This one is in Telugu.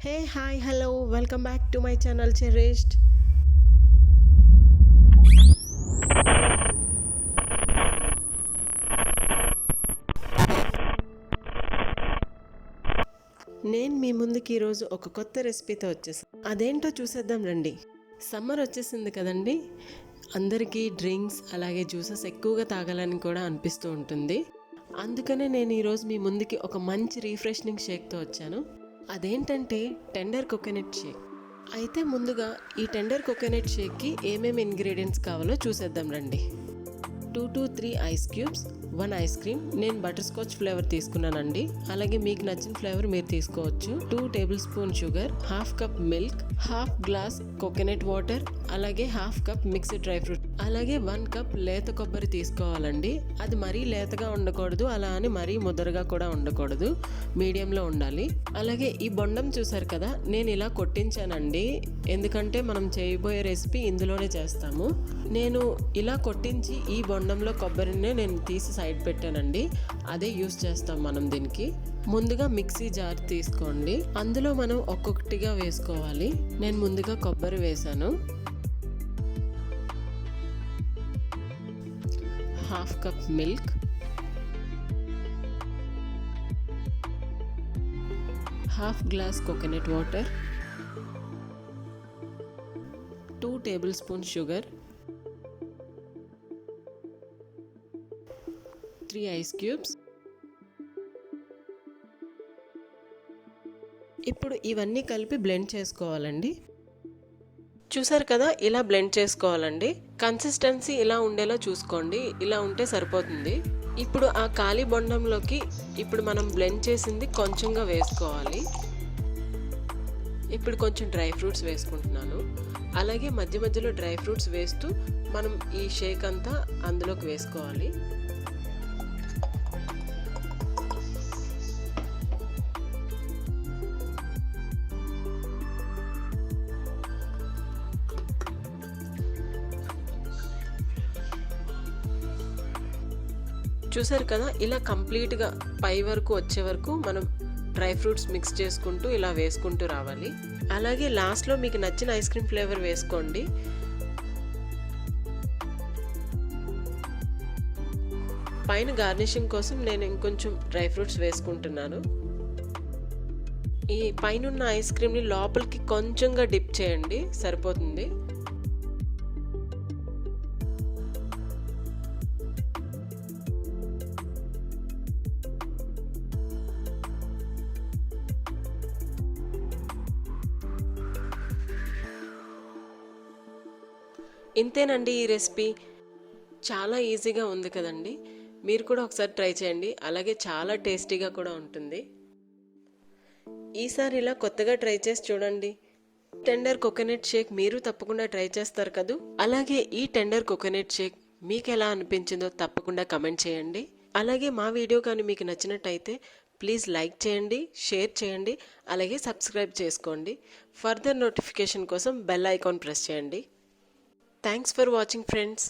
Hey, hi, hello, welcome back to my channel Cherished. నేను మీ ముందుకి ఈరోజు ఒక కొత్త రెసిపీతో వచ్చేసాను. అదేంటో చూసేద్దాం రండి. సమ్మర్ వచ్చేసింది కదండి, అందరికీ డ్రింక్స్ అలాగే జ్యూసెస్ ఎక్కువగా తాగాలని కూడా అనిపిస్తూ ఉంటుంది. అందుకనే నేను ఈరోజు మీ ముందుకి ఒక మంచి రీఫ్రెషనింగ్ షేక్తో వచ్చాను. అదేంటంటే టెండర్ కోకోనట్ షేక్. అయితే ముందుగా ఈ టెండర్ కోకోనట్ షేక్కి ఏమేమి ఇంగ్రీడియంట్స్ కావాలో చూసేద్దాం రండి. 2 to 3 ice cubes, 1 ice cream. నేను బటర్ స్కాచ్ ఫ్లేవర్ తీసుకున్నానండి, అలాగే మీకు నచ్చిన ఫ్లేవర్ మీరు తీసుకోవచ్చు. 2 tablespoon sugar, half cup milk, half glass coconut water, అలాగే half cup mixed dry fruit, అలాగే 1 కప్ లేత కొబ్బరి తీసుకోవాలండి. అది మరీ లేతగా ఉండకూడదు, అలా అని మరీ ముదరగా కూడా ఉండకూడదు, మీడియంలో ఉండాలి. అలాగే ఈ బొండం చూసారు కదా, నేను ఇలా కొట్టించానండి, ఎందుకంటే మనం చేయబోయే రెసిపీ ఇందులోనే చేస్తాము. నేను ఇలా కొట్టించి ఈ బొండంలో కొబ్బరిని నేను తీసి సైడ్ పెట్టానండి, అదే యూస్ చేస్తాం మనం దీనికి. ముందుగా మిక్సీ జార్ తీసుకోండి, అందులో మనం ఒక్కొక్కటిగా వేసుకోవాలి. నేను ముందుగా కొబ్బరి వేసాను, half cup milk, half glass coconut water, 2 tablespoon sugar, 3 ice cubes. ఇప్పుడు ఇవన్నీ కలిపి బ్లెండ్ చేసుకోవాలండి. చూసారు కదా, ఇలా బ్లెండ్ చేసుకోవాలండి. కన్సిస్టెన్సీ ఇలా ఉండేలా చూసుకోండి, ఇలా ఉంటే సరిపోతుంది. ఇప్పుడు ఆ ఖాళీ బొండంలోకి ఇప్పుడు మనం బ్లెండ్ చేసింది కొంచెంగా వేసుకోవాలి. ఇప్పుడు కొంచెం డ్రై ఫ్రూట్స్ వేసుకుంటున్నాను, అలాగే మధ్య మధ్యలో డ్రై ఫ్రూట్స్ వేస్తూ మనం ఈ షేక్ అంతా అందులోకి వేసుకోవాలి. చూసారు కదా, ఇలా కంప్లీట్గా పై వరకు వచ్చే వరకు మనం డ్రై ఫ్రూట్స్ మిక్స్ చేసుకుంటూ ఇలా వేసుకుంటూ రావాలి. అలాగే లాస్ట్లో మీకు నచ్చిన ఐస్ క్రీమ్ ఫ్లేవర్ వేసుకోండి. పైన గార్నిషింగ్ కోసం నేను ఇంకొంచెం డ్రై ఫ్రూట్స్ వేసుకుంటున్నాను. ఈ పైన ఉన్న ఐస్ క్రీమ్ని లోపలికి కొంచెంగా డిప్ చేయండి, సరిపోతుంది. ఇంతేనండి ఈ రెసిపీ, చాలా ఈజీగా ఉంది కదండి. మీరు కూడా ఒకసారి ట్రై చేయండి, అలాగే చాలా టేస్టీగా కూడా ఉంటుంది. ఈసారి ఇలా కొత్తగా ట్రై చేసి చూడండి. టెండర్ కోకోనట్ షేక్ మీరు తప్పకుండా ట్రై చేస్తారు కదూ. అలాగే ఈ టెండర్ కోకోనట్ షేక్ మీకు ఎలా అనిపించిందో తప్పకుండా కమెంట్ చేయండి. అలాగే మా వీడియో కానీ మీకు నచ్చినట్టయితే ప్లీజ్ లైక్ చేయండి, షేర్ చేయండి, అలాగే సబ్స్క్రైబ్ చేసుకోండి. ఫర్దర్ నోటిఫికేషన్ కోసం బెల్ ఐకాన్ ప్రెస్ చేయండి. Thanks for watching, friends.